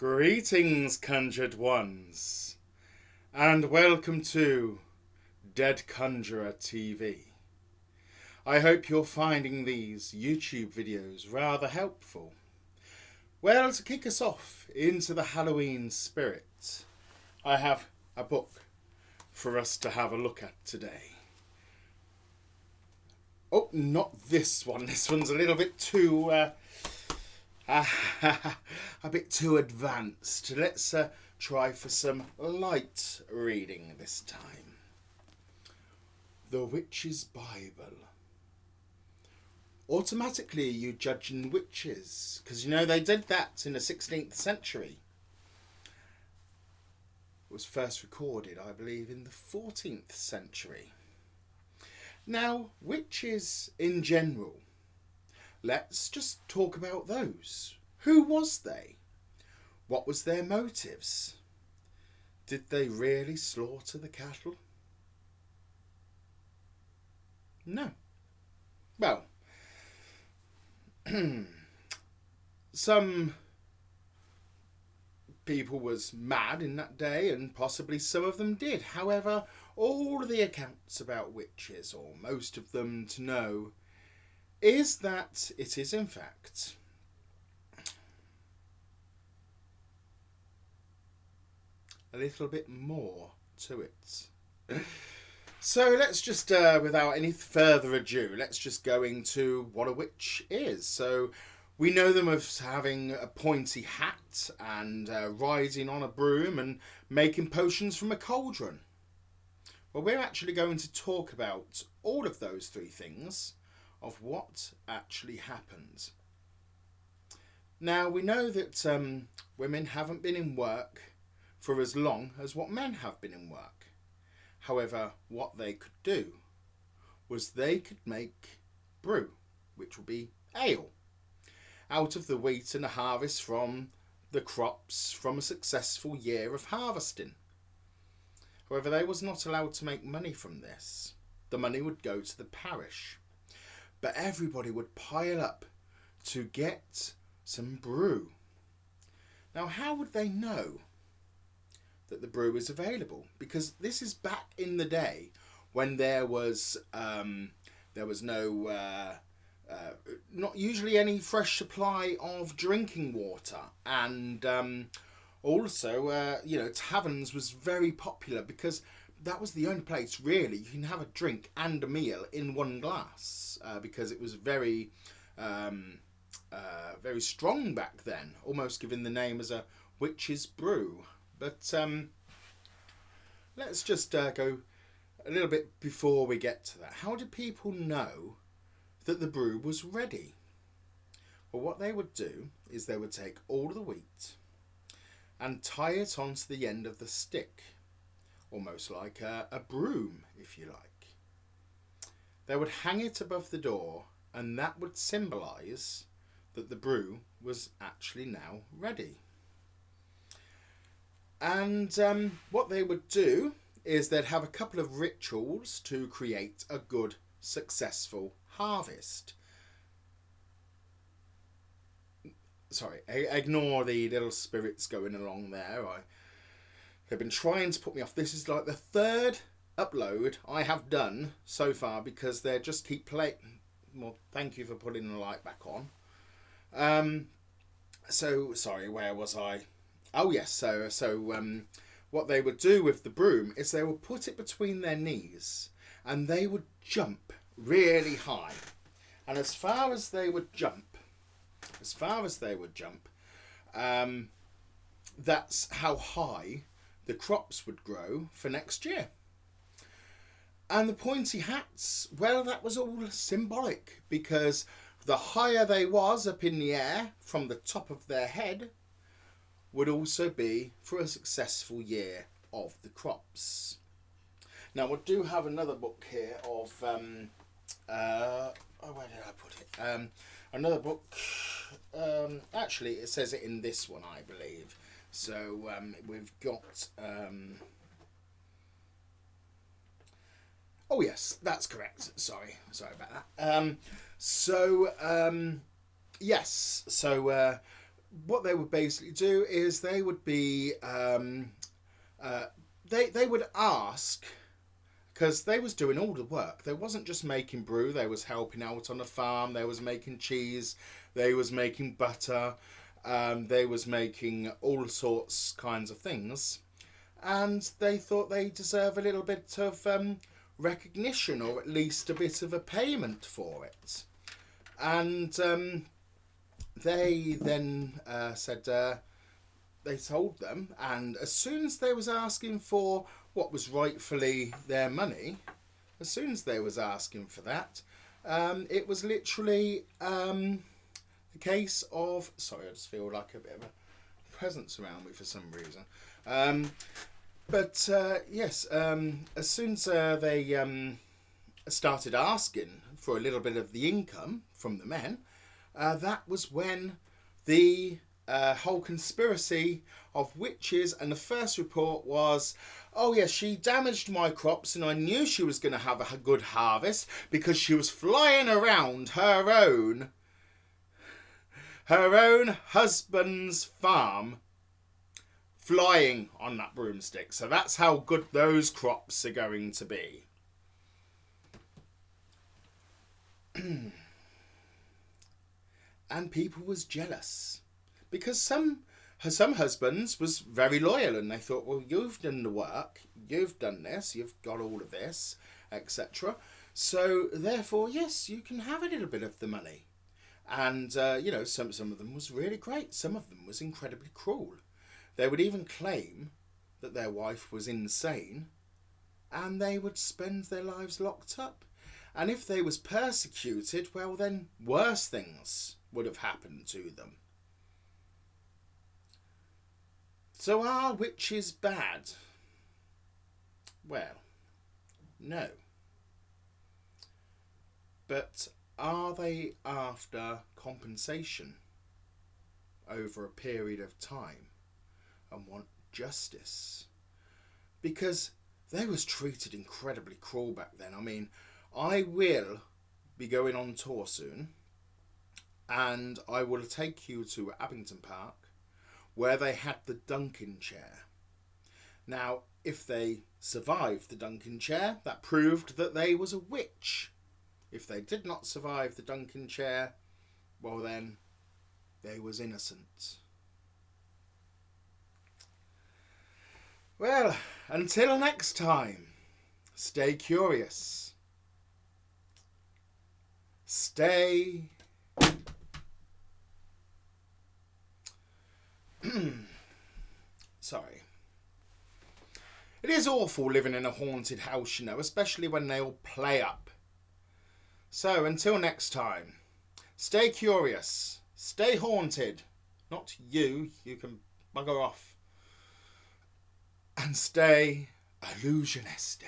Greetings, conjured ones, and welcome to Dead Conjurer TV. I hope you're finding these YouTube videos rather helpful. Well, to kick us off into the Halloween spirit, I have a book for us to have a look at today. Oh, not this one. This one's a little bit too... a bit too advanced. Let's try for some light reading this time. The Witch's Bible. Automatically you judging witches, because you know they did that in the 16th century. It was first recorded, I believe, in the 14th century. Now, witches in general, let's just talk about those. Who was they? What was their motives? Did they really slaughter the cattle? No. Well, some people was mad in that day, and possibly some of them did. However, all the accounts about witches, or most of them to know, is that it is in fact a little bit more to it. So let's just, without any further ado, let's just go into what a witch is. So we know them as having a pointy hat and riding on a broom and making potions from a cauldron. Well, we're actually going to talk about all of those three things of what actually happened. Now, we know that women haven't been in work for as long as what men have been in work. However, what they could do was they could make brew, which would be ale, out of the wheat and the harvest from the crops from a successful year of harvesting. However, they was not allowed to make money from this. The money would go to the parish. But everybody would pile up to get some brew. Now, how would they know that the brew is available? Because this is back in the day when there was no, not usually any fresh supply of drinking water, and also, taverns was very popular because that was the only place really you can have a drink and a meal in one glass, because it was very strong back then, almost given the name as a witch's brew. But let's just go a little bit before we get to that. How did people know that the brew was ready? Well, what they would do is they would take all the wheat and tie it onto the end of the stick, almost like a broom, if you like. They would hang it above the door, and that would symbolise that the brew was actually now ready. And what they would do is they'd have a couple of rituals to create a good, successful harvest. Sorry, ignore the little spirits going along there. They've been trying to put me off. This is like the third upload I have done so far because they just keep playing. Well, thank you for putting the light back on. So, sorry, where was I? Oh, yes. So what they would do with the broom is they would put it between their knees and they would jump really high. And as far as they would jump, that's how high the crops would grow for next year. And the pointy hats, well, that was all symbolic, because the higher they was up in the air from the top of their head would also be for a successful year of the crops. Now, we do have another book here of, where did I put it? Another book, actually it says it in this one, I believe. So we've got, oh yes, that's correct. Sorry about that. Yes, so what they would basically do is they would be they would ask, because they was doing all the work. They wasn't just making brew. They was helping out on the farm. They was making cheese. They was making butter. They was making all sorts kinds of things, and they thought they deserve a little bit of recognition, or at least a bit of a payment for it. And they then said they told them, and as soon as they was asking for what was rightfully their money, as soon as they was asking for that, it was literally a case of, sorry, I just feel like a bit of a presence around me for some reason. But yes, as soon as they started asking for a little bit of the income from the men, that was when the whole conspiracy of witches, and the first report was, oh yes, she damaged my crops and I knew she was going to have a good harvest because she was flying around her own husband's farm, flying on that broomstick. So that's how good those crops are going to be. And people was jealous, because some husbands was very loyal, and they thought, well, you've done the work, you've done this, you've got all of this, etc. So therefore, yes, you can have a little bit of the money. And you know, some of them was really great. Some of them was incredibly cruel. They would even claim that their wife was insane, and they would spend their lives locked up. And if they was persecuted, well, then worse things would have happened to them. So are witches bad? Well, no. But are they after compensation over a period of time and want justice? Because they was treated incredibly cruel back then. I mean, I will be going on tour soon, and I will take you to Abington Park, where they had the Dunking chair. Now, if they survived the Dunking chair, that proved that they was a witch. If they did not survive the Dunking chair, well then, they was innocent. Well, until next time, stay curious. Stay... Sorry. It is awful living in a haunted house, you know, especially when they all play up. So, until next time, stay curious, stay haunted. Not you, you can bugger off. And stay illusioniste.